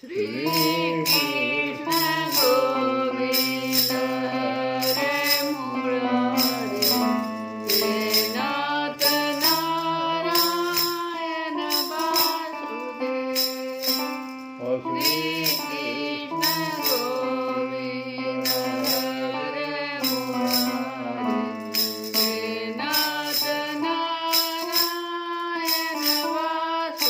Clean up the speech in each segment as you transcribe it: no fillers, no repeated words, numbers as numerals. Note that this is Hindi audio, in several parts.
Shri Krishna Govinda Hare Murari He Nath Narayana Vasudeva Shri Krishna Govinda Hare Murari He Nath Narayana Vasudeva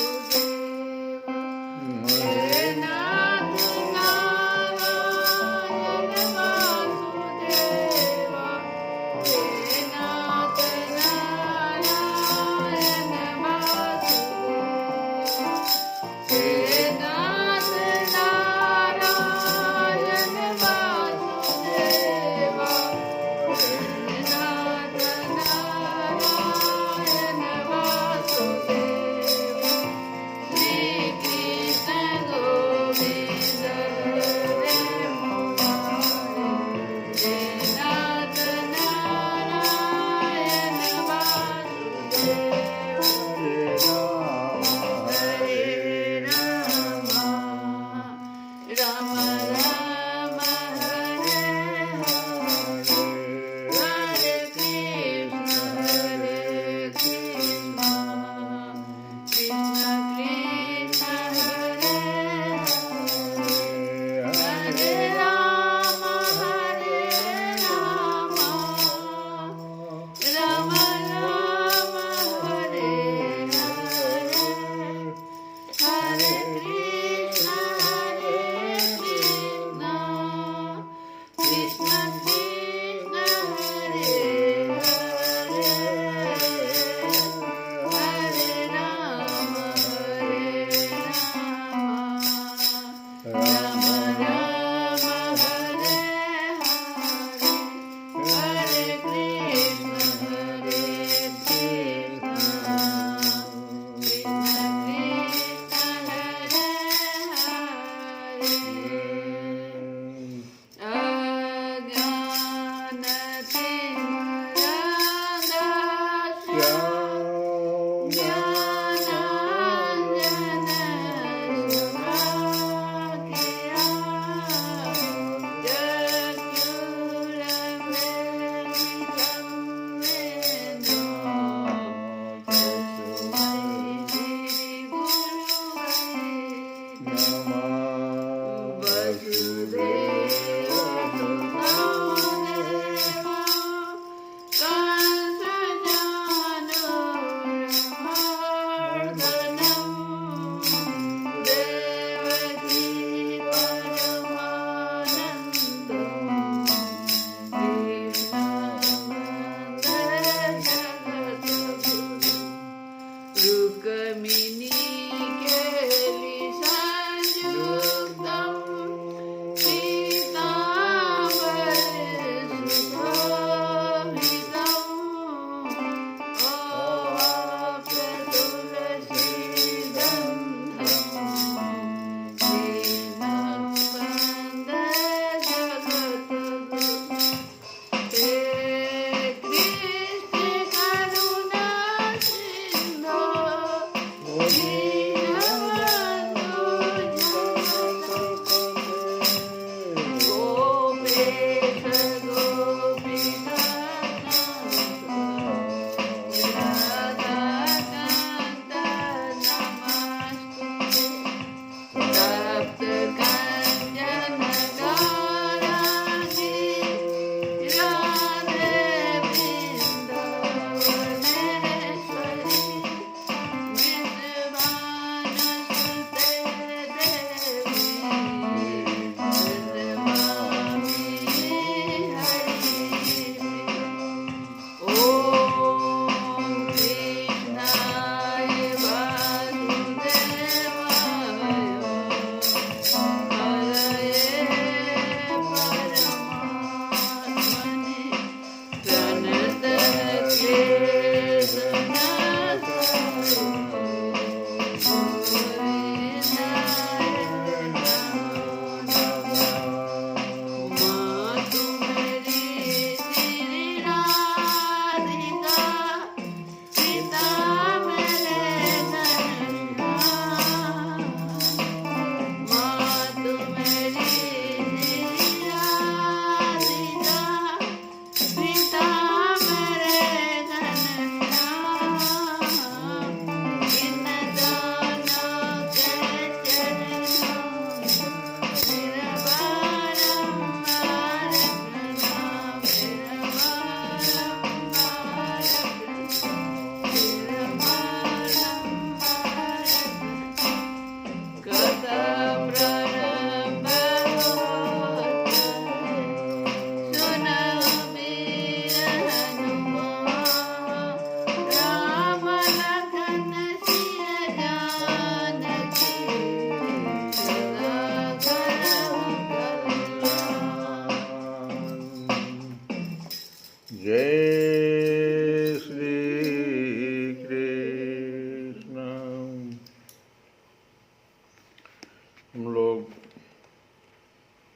हम लोग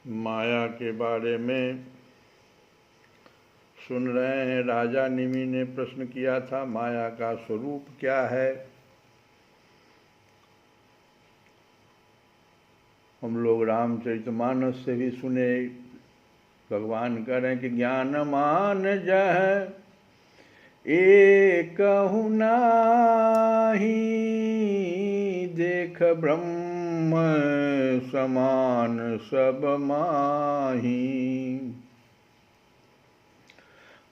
माया के बारे में सुन रहे हैं। राजा निमि ने प्रश्न किया था, माया का स्वरूप क्या है। हम लोग रामचरितमानस से भी सुने, भगवान कह रहे हैं कि ज्ञान मान जह एकहु नाहि, देख ब्रह्म समान सब माही।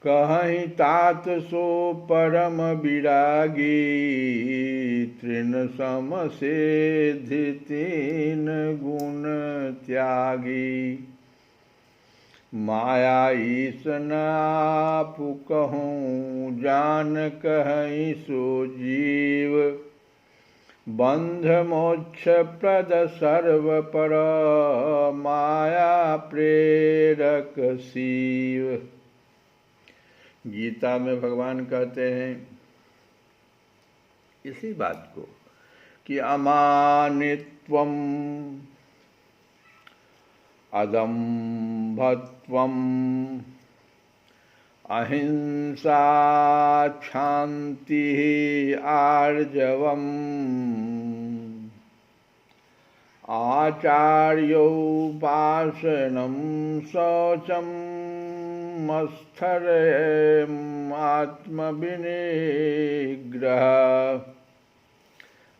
कहहि तात सो परम विरागी, तृण सम सिद्धि तीन गुण त्यागी। माया ईस न आपु कहूँ, जान कहई सो जीव। बंध मोक्ष प्रद सर्व पर, माया प्रेरक शिव। गीता में भगवान कहते हैं इसी बात को कि अमानित्वम अदम्भत्वम अहिंसा क्षान्ति आर्जवम् आचार्योपासनं शौचं मत्सरम् आत्मविनिग्रह।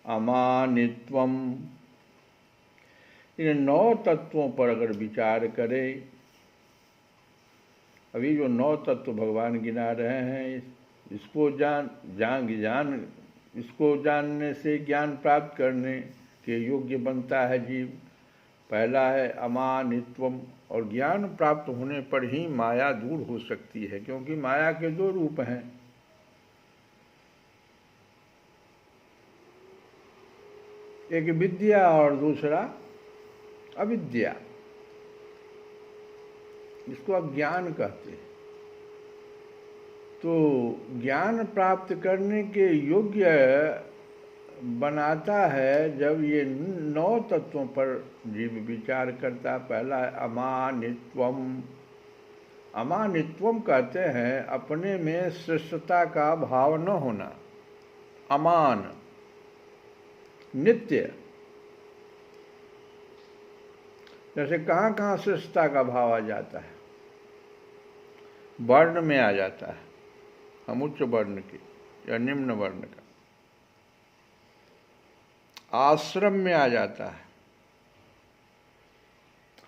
अमानित्वम, इन 9 तत्वों पर अगर विचार करें, अभी जो 9 तत्व भगवान गिना रहे हैं, इसको इसको जानने से ज्ञान प्राप्त करने के योग्य बनता है जीव। पहला है अमानित्वम, और ज्ञान प्राप्त होने पर ही माया दूर हो सकती है, क्योंकि माया के 2 रूप हैं। एक विद्या और दूसरा अविद्या। इसको अज्ञान कहते हैं। तो ज्ञान प्राप्त करने के योग्य बनाता है जब ये 9 तत्वों पर जीव विचार करता। पहला है अमानित्वम। अमानित्वम कहते हैं अपने में श्रेष्ठता का भाव न होना। अमान, नित्य। जैसे कहाँ कहाँ श्रेष्ठता का भाव आ जाता है? वर्ण में आ जाता है, हम उच्च वर्ण के या निम्न वर्ण का। आश्रम में आ जाता है,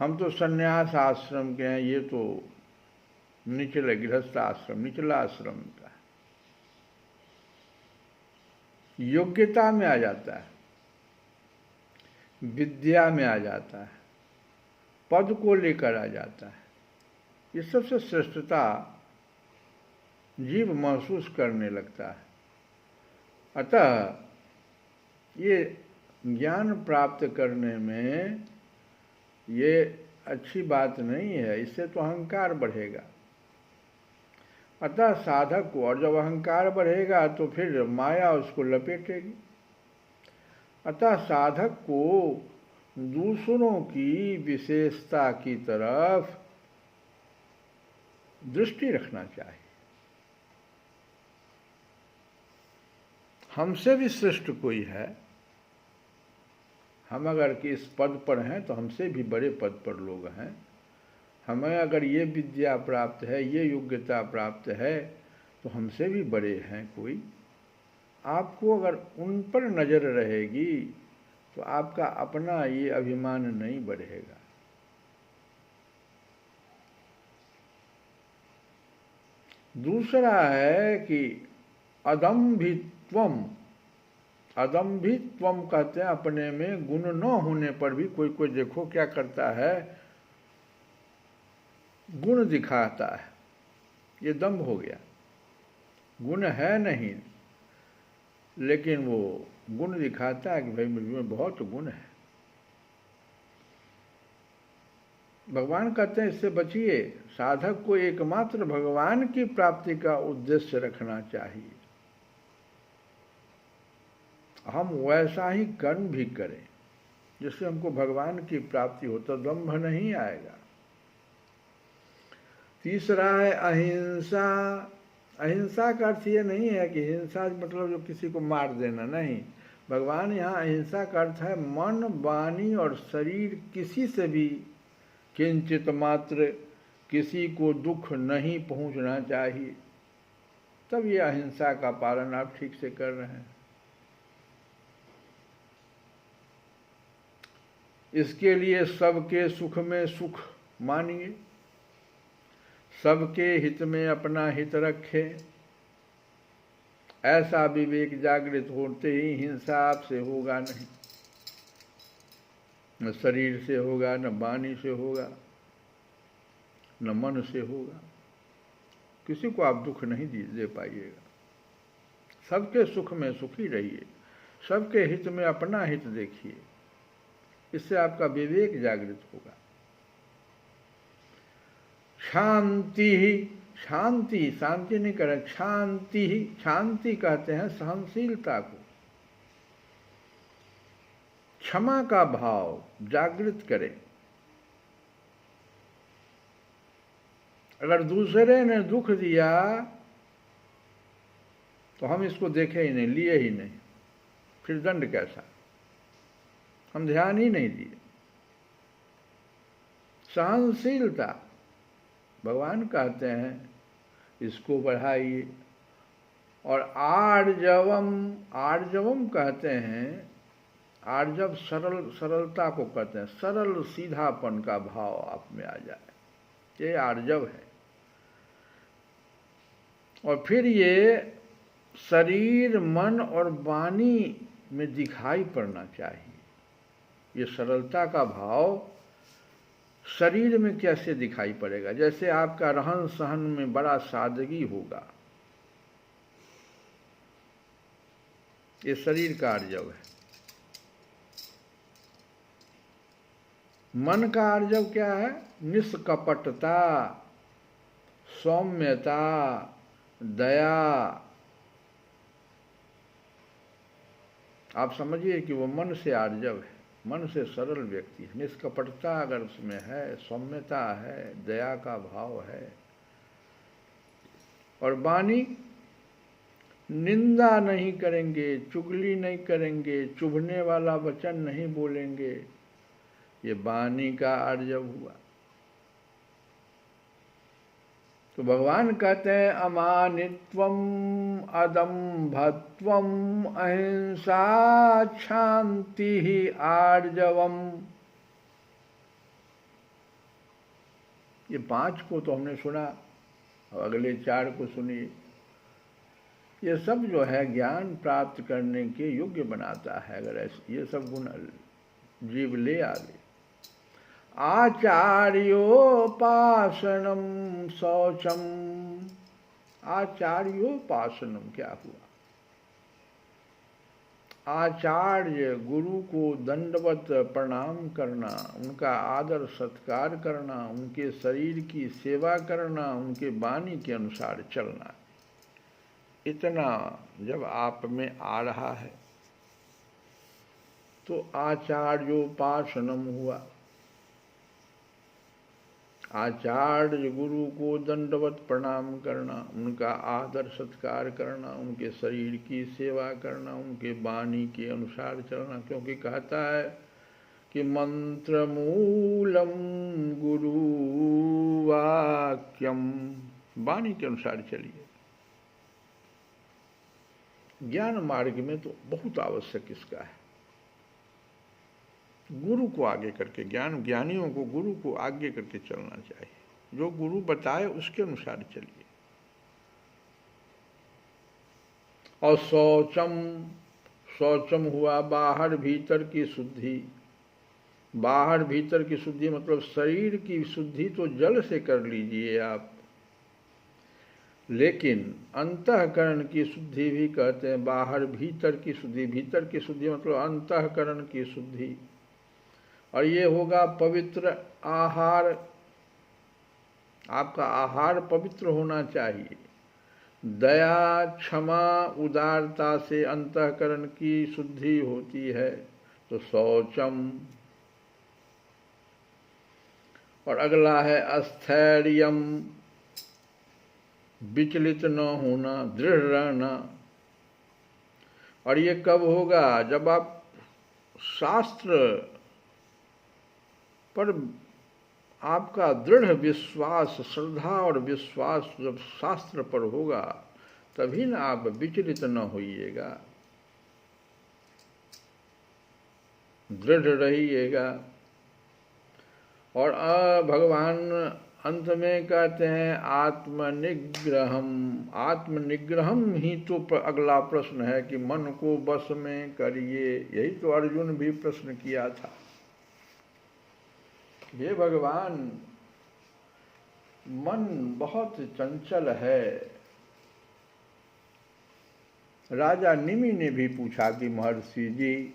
हम तो संन्यास आश्रम के हैं, ये तो निचले गृहस्थ आश्रम, निचला आश्रम का। योग्यता में आ जाता है, विद्या में आ जाता है, पद को लेकर आ जाता है। ये सबसे श्रेष्ठता जीव महसूस करने लगता है। अतः ये ज्ञान प्राप्त करने में ये अच्छी बात नहीं है, इससे तो अहंकार बढ़ेगा। अतः साधक को, और जब अहंकार बढ़ेगा तो फिर माया उसको लपेटेगी। अतः साधक को दूसरों की विशेषता की तरफ दृष्टि रखना चाहिए। हमसे भी श्रेष्ठ कोई है, हम अगर कि इस पद पर हैं तो हमसे भी बड़े पद पर लोग हैं। हमें अगर ये विद्या प्राप्त है, ये योग्यता प्राप्त है, तो हमसे भी बड़े हैं कोई। आपको अगर उन पर नज़र रहेगी तो आपका अपना ये अभिमान नहीं बढ़ेगा। दूसरा है कि अदम्भित्वम। अदम्भित्वम कहते हैं अपने में गुण न होने पर भी कोई कोई देखो क्या करता है, गुण दिखाता है, ये दम्भ हो गया। गुण है नहीं, लेकिन वो गुण दिखाता है कि भाई मुझ में बहुत गुण है। भगवान कहते हैं इससे बचिए। साधक को एकमात्र भगवान की प्राप्ति का उद्देश्य रखना चाहिए। हम वैसा ही कर्म भी करें, जिससे हमको भगवान की प्राप्ति हो, तो दंभ नहीं आएगा। तीसरा है अहिंसा। अहिंसा का अर्थ ये नहीं है कि हिंसा मतलब जो किसी को मार देना, नहीं। भगवान यहाँ अहिंसा का अर्थ है मन, वाणी और शरीर किसी से भी किंचित मात्र किसी को दुख नहीं पहुंचना चाहिए। तब ये अहिंसा का पालन आप ठीक से कर रहे हैं। इसके लिए सबके सुख में सुख मानिए, सबके हित में अपना हित रखें। ऐसा विवेक जागृत होते ही हिंसा आपसे होगा नहीं, न शरीर से होगा, न वाणी से होगा, न मन से होगा। किसी को आप दुख नहीं दे पाइएगा। सबके सुख में सुखी रहिए, सबके हित में अपना हित देखिए, इससे आपका विवेक जागृत होगा। शांति ही, शांति, शांति नहीं करें, शांति ही, शांति कहते हैं सहनशीलता को। क्षमा का भाव जागृत करें। अगर दूसरे ने दुख दिया तो हम इसको देखे ही नहीं, लिए ही नहीं, फिर दंड कैसा, हम ध्यान ही नहीं दिए। सहनशीलता भगवान कहते हैं इसको बढ़ाइए। और आर्जवम, आर्जवम कहते हैं, आर्जव सरलता को कहते हैं, सरल सीधापन का भाव आप में आ जाए, ये आर्जव है। और फिर ये शरीर, मन और वाणी में दिखाई पड़ना चाहिए। ये सरलता का भाव शरीर में कैसे दिखाई पड़ेगा? जैसे आपका रहन सहन में बड़ा सादगी होगा, ये शरीर का आर्जव है। मन का आर्जव क्या है? निष्कपटता, सौम्यता, दया। आप समझिए कि वो मन से आर्जव है, मन से सरल व्यक्ति है। निष्कपटता अगर उसमें है, सौम्यता है, दया का भाव है। और वाणी, निंदा नहीं करेंगे, चुगली नहीं करेंगे, चुभने वाला वचन नहीं बोलेंगे, ये वाणी का आर्जव हुआ। तो भगवान कहते हैं अमानित्वम, अदम्भत्वम, अहिंसा, शांति ही आर्जवम। ये 5 को तो हमने सुना, और अगले 4 को सुनिए। ये सब जो है ज्ञान प्राप्त करने के योग्य बनाता है, अगर ऐसे ये सब गुण जीव ले आवे। आचार्योपासनम शौचम, आचार्योपासनम क्या हुआ? आचार्य, गुरु को दंडवत प्रणाम करना, उनका आदर सत्कार करना, उनके शरीर की सेवा करना, उनके वाणी के अनुसार चलना। इतना जब आप में आ रहा है तो आचार्योपासनम हुआ। आचार्य, गुरु को दंडवत प्रणाम करना, उनका आदर सत्कार करना, उनके शरीर की सेवा करना, उनके वाणी के अनुसार चलना। क्योंकि कहता है कि मंत्र मूलम गुरु वाक्यम, वाणी के अनुसार चलिए। ज्ञान मार्ग में तो बहुत आवश्यक इसका है, गुरु को आगे करके, ज्ञानियों को, गुरु को आगे करके चलना चाहिए। जो गुरु बताए उसके अनुसार चलिए। और शौचम, शौचम हुआ बाहर भीतर की शुद्धि। बाहर भीतर की शुद्धि मतलब शरीर की शुद्धि तो जल से कर लीजिए आप, लेकिन अंतःकरण की शुद्धि भी कहते हैं बाहर भीतर की शुद्धि। भीतर की शुद्धि मतलब अंतःकरण की शुद्धि। और ये होगा पवित्र आहार, आपका आहार पवित्र होना चाहिए। दया, क्षमा, उदारता से अंतःकरण की शुद्धि होती है। तो शौचम। और अगला है अस्थैर्यम, विचलित न होना, दृढ़ रहना। और ये कब होगा? जब आप शास्त्र पर आपका दृढ़ विश्वास, श्रद्धा और विश्वास जब शास्त्र पर होगा, तभी ना आप विचलित न होइएगा, दृढ़ रहिएगा। और भगवान अंत में कहते हैं आत्मनिग्रहम। आत्मनिग्रहम ही तो अगला प्रश्न है कि मन को बस में करिए। यही तो अर्जुन भी प्रश्न किया था, हे भगवान मन बहुत चंचल है। राजा निमि ने भी पूछा कि महर्षि जी,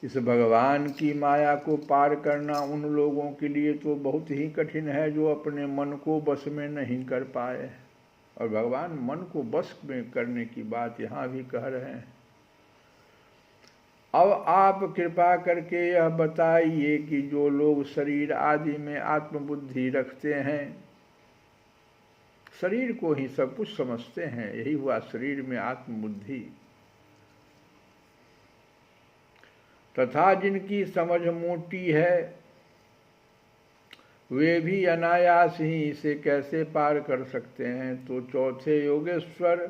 इस भगवान की माया को पार करना उन लोगों के लिए तो बहुत ही कठिन है जो अपने मन को बस में नहीं कर पाए। और भगवान मन को बस में करने की बात यहाँ भी कह रहे हैं। अब आप कृपा करके यह बताइए कि जो लोग शरीर आदि में आत्मबुद्धि रखते हैं, शरीर को ही सब कुछ समझते हैं, यही हुआ शरीर में आत्मबुद्धि, तथा जिनकी समझ मोटी है, वे भी अनायास ही इसे कैसे पार कर सकते हैं। तो चौथे योगेश्वर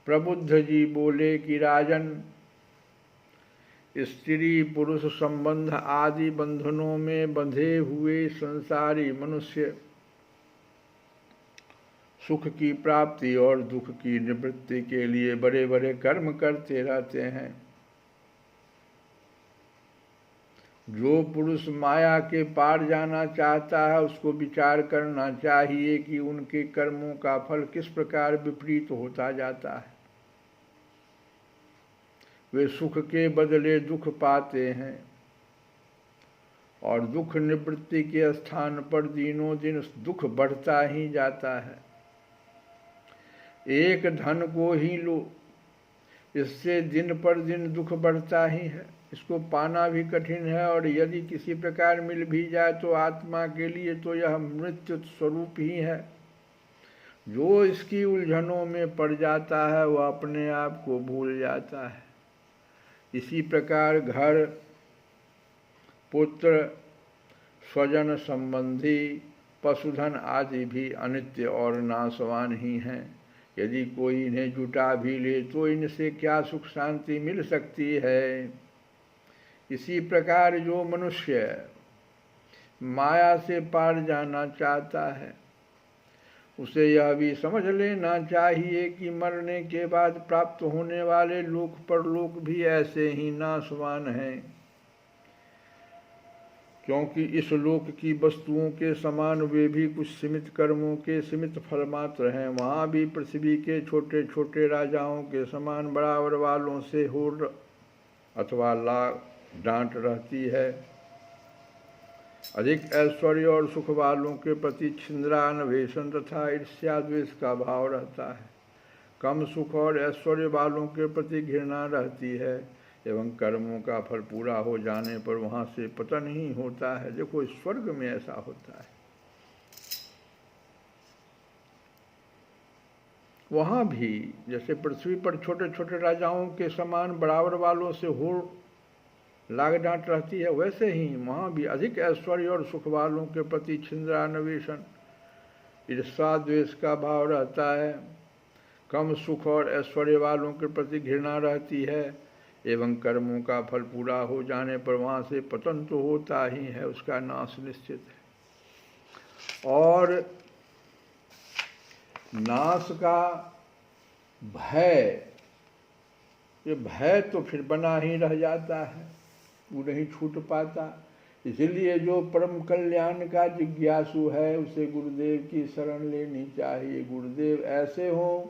प्रबुद्ध जी बोले कि राजन, स्त्री पुरुष संबंध आदि बंधनों में बंधे हुए संसारी मनुष्य सुख की प्राप्ति और दुख की निवृत्ति के लिए बड़े बड़े कर्म करते रहते हैं। जो पुरुष माया के पार जाना चाहता है, उसको विचार करना चाहिए कि उनके कर्मों का फल किस प्रकार विपरीत होता जाता है। वे सुख के बदले दुख पाते हैं और दुख निवृत्ति के स्थान पर दिनों दिन दुख बढ़ता ही जाता है। एक धन को ही लो, इससे दिन पर दिन दुख बढ़ता ही है। इसको पाना भी कठिन है और यदि किसी प्रकार मिल भी जाए तो आत्मा के लिए तो यह मृत्यु स्वरूप ही है। जो इसकी उलझनों में पड़ जाता है वह अपने आप को भूल जाता है। इसी प्रकार घर, पुत्र, स्वजन संबंधी, पशुधन आदि भी अनित्य और नाशवान ही हैं। यदि कोई इन्हें जुटा भी ले तो इनसे क्या सुख शांति मिल सकती है। इसी प्रकार जो मनुष्य माया से पार जाना चाहता है, उसे यह भी समझ लेना चाहिए कि मरने के बाद प्राप्त होने वाले लोक परलोक भी ऐसे ही नाशवान हैं, क्योंकि इस लोक की वस्तुओं के समान वे भी कुछ सीमित कर्मों के सीमित फल मात्र हैं। वहाँ भी पृथ्वी के छोटे छोटे राजाओं के समान बराबर वालों से होड़ अथवा लाग डांट रहती है। अधिक ऐश्वर्य और सुख वालों के प्रति छिंद्रान्वेषण तथा ईर्ष्या द्वेष का भाव रहता है। कम सुख और ऐश्वर्य वालों के प्रति घृणा रहती है एवं कर्मों का फल पूरा हो जाने पर वहाँ से पतन ही होता है। देखो, स्वर्ग में ऐसा होता है। वहाँ भी जैसे पृथ्वी पर छोटे छोटे राजाओं के समान बराबर वालों से होड़ लाग डांट रहती है, वैसे ही वहाँ भी अधिक ऐश्वर्य और सुख वालों के प्रति छिंद्रान्वेषण ईर्ष्या द्वेष का भाव रहता है। कम सुख और ऐश्वर्य वालों के प्रति घृणा रहती है एवं कर्मों का फल पूरा हो जाने पर वहाँ से पतन तो होता ही है, उसका नाश निश्चित है। और नाश का भय, ये भय तो फिर बना ही रह जाता है, वो नहीं छूट पाता। इसलिए जो परम कल्याण का जिज्ञासु है उसे गुरुदेव की शरण लेनी चाहिए। गुरुदेव ऐसे हों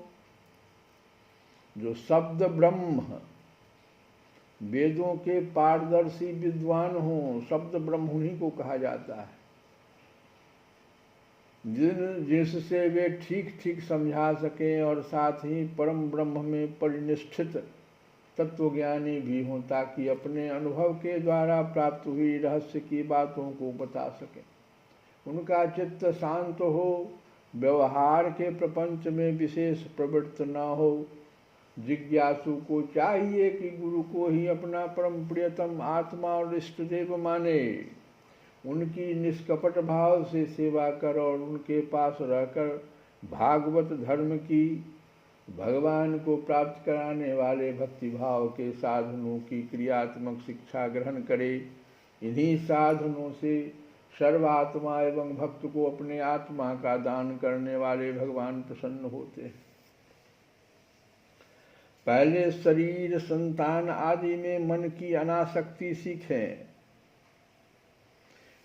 जो शब्द ब्रह्म, वेदों के पारदर्शी विद्वान हों। शब्द ब्रह्म उन्हीं को कहा जाता है, जिससे वे ठीक ठीक समझा सकें और साथ ही परम ब्रह्म में परिनिष्ठित तत्वज्ञानी भी हों, ताकि अपने अनुभव के द्वारा प्राप्त हुई रहस्य की बातों को बता सकें। उनका चित्त शांत हो, व्यवहार के प्रपंच में विशेष प्रवृत्त न हो। जिज्ञासु को चाहिए कि गुरु को ही अपना परम प्रियतम आत्मा और इष्ट देव माने, उनकी निष्कपट भाव से सेवा कर और उनके पास रहकर भागवत धर्म की, भगवान को प्राप्त कराने वाले भक्ति भाव के साधनों की क्रियात्मक शिक्षा ग्रहण करे। इन्हीं साधनों से सर्वात्मा एवं भक्त को अपने आत्मा का दान करने वाले भगवान प्रसन्न होते हैं। पहले शरीर, संतान आदि में मन की अनासक्ति सीखें,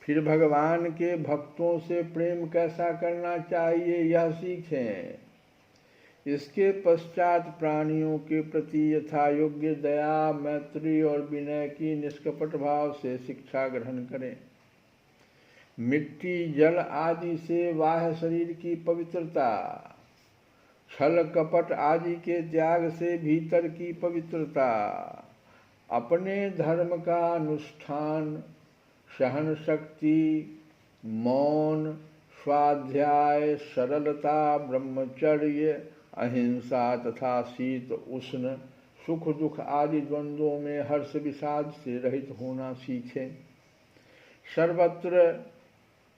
फिर भगवान के भक्तों से प्रेम कैसा करना चाहिए यह सीखें। इसके पश्चात प्राणियों के प्रति यथा योग्य दया, मैत्री और विनय की निष्कपट भाव से शिक्षा ग्रहण करें। मिट्टी, जल आदि से बाह्य शरीर की पवित्रता, छल कपट आदि के त्याग से भीतर की पवित्रता, अपने धर्म का अनुष्ठान, सहन शक्ति, मौन, स्वाध्याय, सरलता, ब्रह्मचर्य, अहिंसा तथा शीत उष्ण, सुख दुख आदि द्वंद्वों में हर्ष विषाद से रहित होना सीखें। सर्वत्र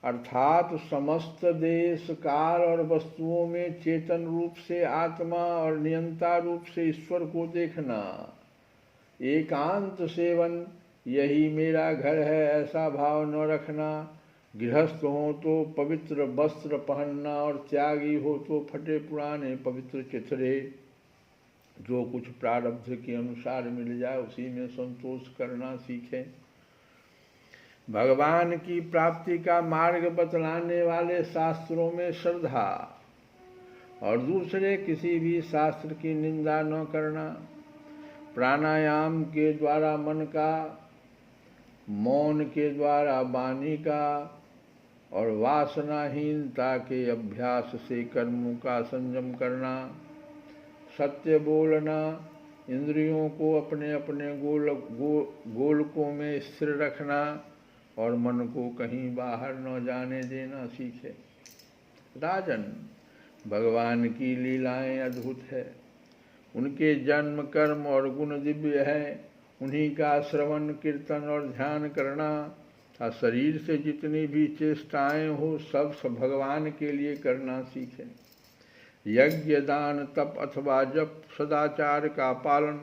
अर्थात समस्त देश काल और वस्तुओं में चेतन रूप से आत्मा और नियंता रूप से ईश्वर को देखना। एकांत सेवन, यही मेरा घर है, ऐसा भाव न रखना। गृहस्थ हो तो पवित्र वस्त्र पहनना और त्यागी हो तो फटे पुराने पवित्र चिथड़े। जो कुछ प्रारब्ध के अनुसार मिल जाए उसी में संतोष करना सीखें। भगवान की प्राप्ति का मार्ग बतलाने वाले शास्त्रों में श्रद्धा और दूसरे किसी भी शास्त्र की निंदा न करना। प्राणायाम के द्वारा मन का, मौन के द्वारा वाणी का और वासनाहीनता के अभ्यास से कर्मों का संयम करना। सत्य बोलना, इंद्रियों को अपने अपने गोलकों में स्थिर रखना और मन को कहीं बाहर न जाने देना सीखे। राजन, भगवान की लीलाएं अद्भुत है, उनके जन्म, कर्म और गुण दिव्य है। उन्हीं का श्रवण, कीर्तन और ध्यान करना तथा शरीर से जितनी भी चेष्टाएं हो सब भगवान के लिए करना सीखें। यज्ञ, दान, तप अथवा जप, सदाचार का पालन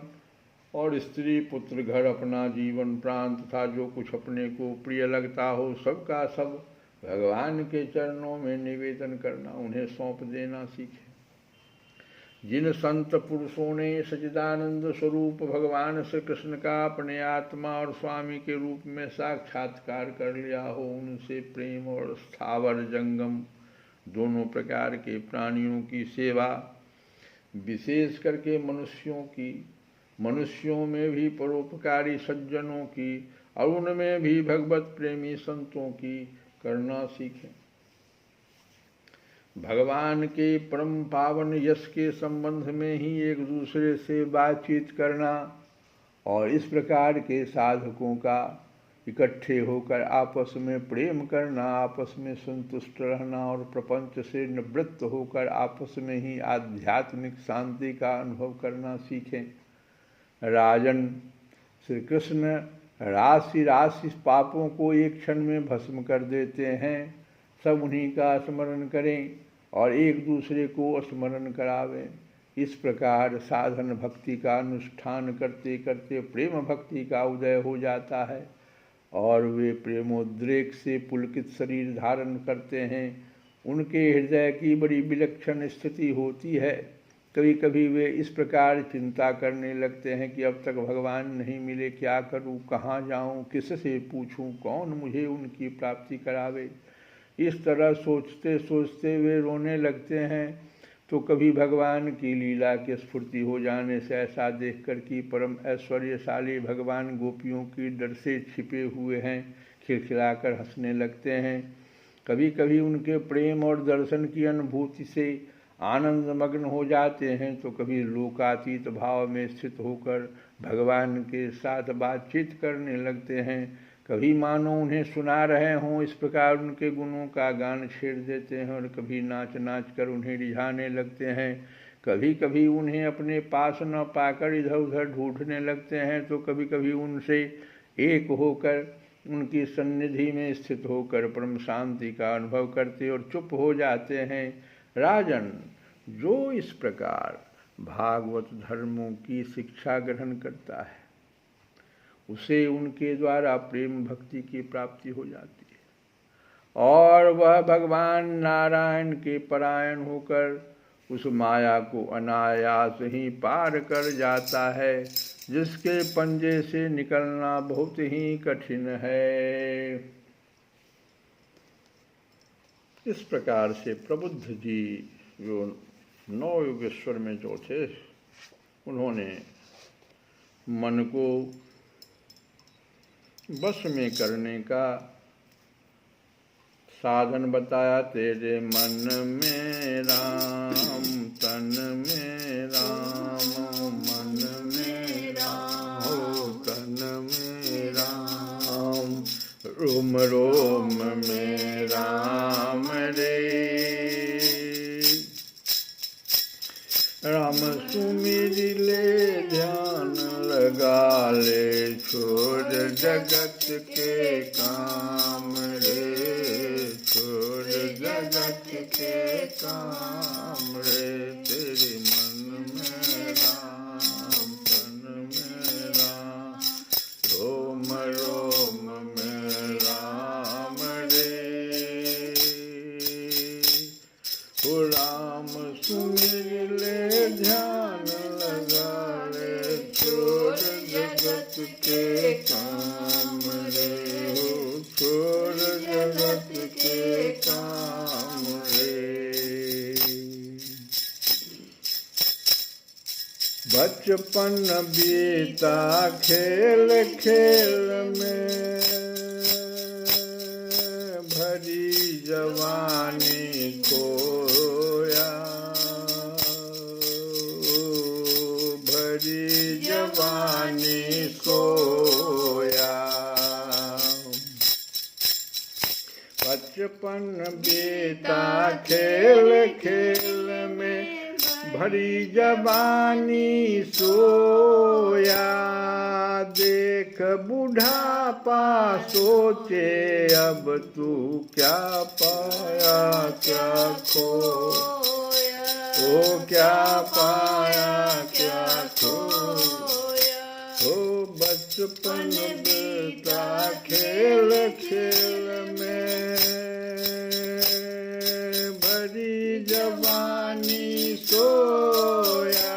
और स्त्री, पुत्र, घर, अपना जीवन, प्राण तथा जो कुछ अपने को प्रिय लगता हो सबका सब भगवान के चरणों में निवेदन करना, उन्हें सौंप देना सीखें। जिन संत पुरुषों ने सच्चिदानंद स्वरूप भगवान श्री कृष्ण का अपने आत्मा और स्वामी के रूप में साक्षात्कार कर लिया हो, उनसे प्रेम और स्थावर जंगम दोनों प्रकार के प्राणियों की सेवा, विशेष करके मनुष्यों में भी परोपकारी सज्जनों की और उनमें भी भगवत प्रेमी संतों की करना सीखें। भगवान के परम पावन यश के संबंध में ही एक दूसरे से बातचीत करना और इस प्रकार के साधकों का इकट्ठे होकर आपस में प्रेम करना, आपस में संतुष्ट रहना और प्रपंच से निवृत्त होकर आपस में ही आध्यात्मिक शांति का अनुभव करना सीखें। राजन, श्री कृष्ण राशि राशि पापों को एक क्षण में भस्म कर देते हैं। सब उन्हीं का स्मरण करें और एक दूसरे को स्मरण करावें। इस प्रकार साधन भक्ति का अनुष्ठान करते करते प्रेम भक्ति का उदय हो जाता है और वे प्रेमोद्रेक से पुलकित शरीर धारण करते हैं। उनके हृदय की बड़ी विलक्षण स्थिति होती है। कभी कभी वे इस प्रकार चिंता करने लगते हैं कि अब तक भगवान नहीं मिले, क्या करूं, कहाँ जाऊं, किससे पूछूं, कौन मुझे उनकी प्राप्ति करावे। इस तरह सोचते सोचते वे रोने लगते हैं। तो कभी भगवान की लीला की स्फूर्ति हो जाने से ऐसा देखकर कि परम ऐश्वर्यशाली भगवान गोपियों की डर से छिपे हुए हैं, खिलखिलाकर हंसने लगते हैं। कभी कभी उनके प्रेम और दर्शन की अनुभूति से आनंद मग्न हो जाते हैं, तो कभी लोकातीत भाव में स्थित होकर भगवान के साथ बातचीत करने लगते हैं। कभी मानो उन्हें सुना रहे हों, इस प्रकार उनके गुणों का गान छेड़ देते हैं और कभी नाच नाच कर उन्हें रिझाने लगते हैं। कभी कभी उन्हें अपने पास न पाकर इधर उधर ढूंढने लगते हैं, तो कभी कभी उनसे एक होकर उनकी सन्निधि में स्थित होकर परम शांति का अनुभव करते और चुप हो जाते हैं। राजन, जो इस प्रकार भागवत धर्मों की शिक्षा ग्रहण करता है, उसे उनके द्वारा प्रेम भक्ति की प्राप्ति हो जाती है और वह भगवान नारायण के परायण होकर उस माया को अनायास ही पार कर जाता है, जिसके पंजे से निकलना बहुत ही कठिन है। इस प्रकार से प्रबुद्ध जी, जो 9 योगेश्वर में जो थे, उन्होंने मन को बस में करने का साधन बताया। तेरे मन में राम, तन में राम, मन में राम, हो तन में राम, रोम रोम में राम रे। राम सुमिर ले ध्यान लगा ले, छोड़ जगत के काम रे, छोड़ जगत के काम रे। तेरे मन में राम, तन में राम, रोम रोम में राम रे। ओ राम सुमिर ले ध्यान लगा ले, छोड़ जगत के काम रे, हो छोड़ जगत के काम रे। बचपन बीता खेल खेल में, भरी जवानी खोया, भरी जवानी सोया। बचपन बीता खेल खेल में, भरी जवानी सोया। देख बुढ़ापा सोचे अब तू क्या पाया क्या खोया, ओ क्या पाया क्या खोया। ओ बचपन बीता खेल खेल में, भरी जवानी सोया।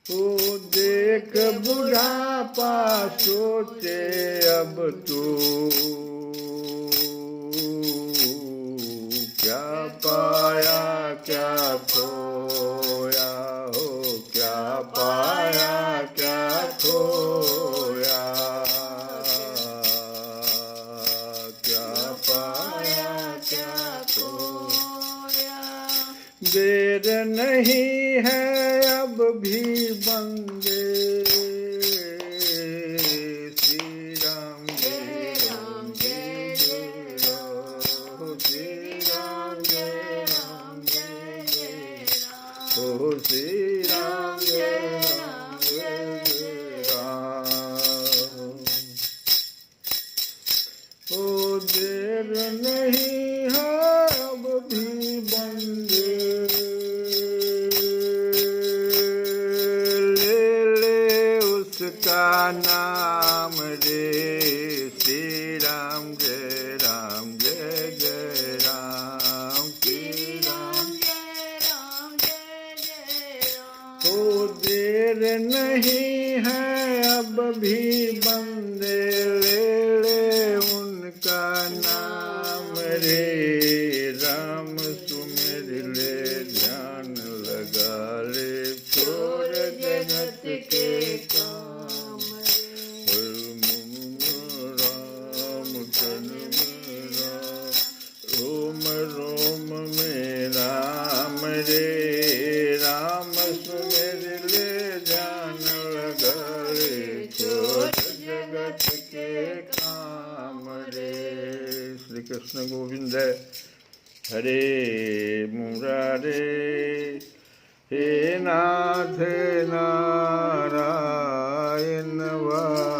ओ देख बुढ़ापा सोचे अब तू क्या पाया क्या खोया, हो क्या पाया क्या खोया, क्या पाया क्या खोया। देर नहीं है अब भी बंदे, श्री राम जय राम जय जय राम, श्री राम जय राम जय जय राम, ओ श्री राम जय राम जय जय राम। ओ देर नहीं है अब भी बंदे, उसका नाम रे, श्री राम जय जय राम, श्री राम जय जय राम। ओ देर नहीं है अब भी बंदे, ले ले उनका नाम रे। राम सुमिर ले ध्यान लगा ले, छोड़ जगत के काम। रोम रोम में राम रे, राम जगत के काम रे। श्री कृष्ण गोविंद हरे मुरारे। हे नाथ नारायण वा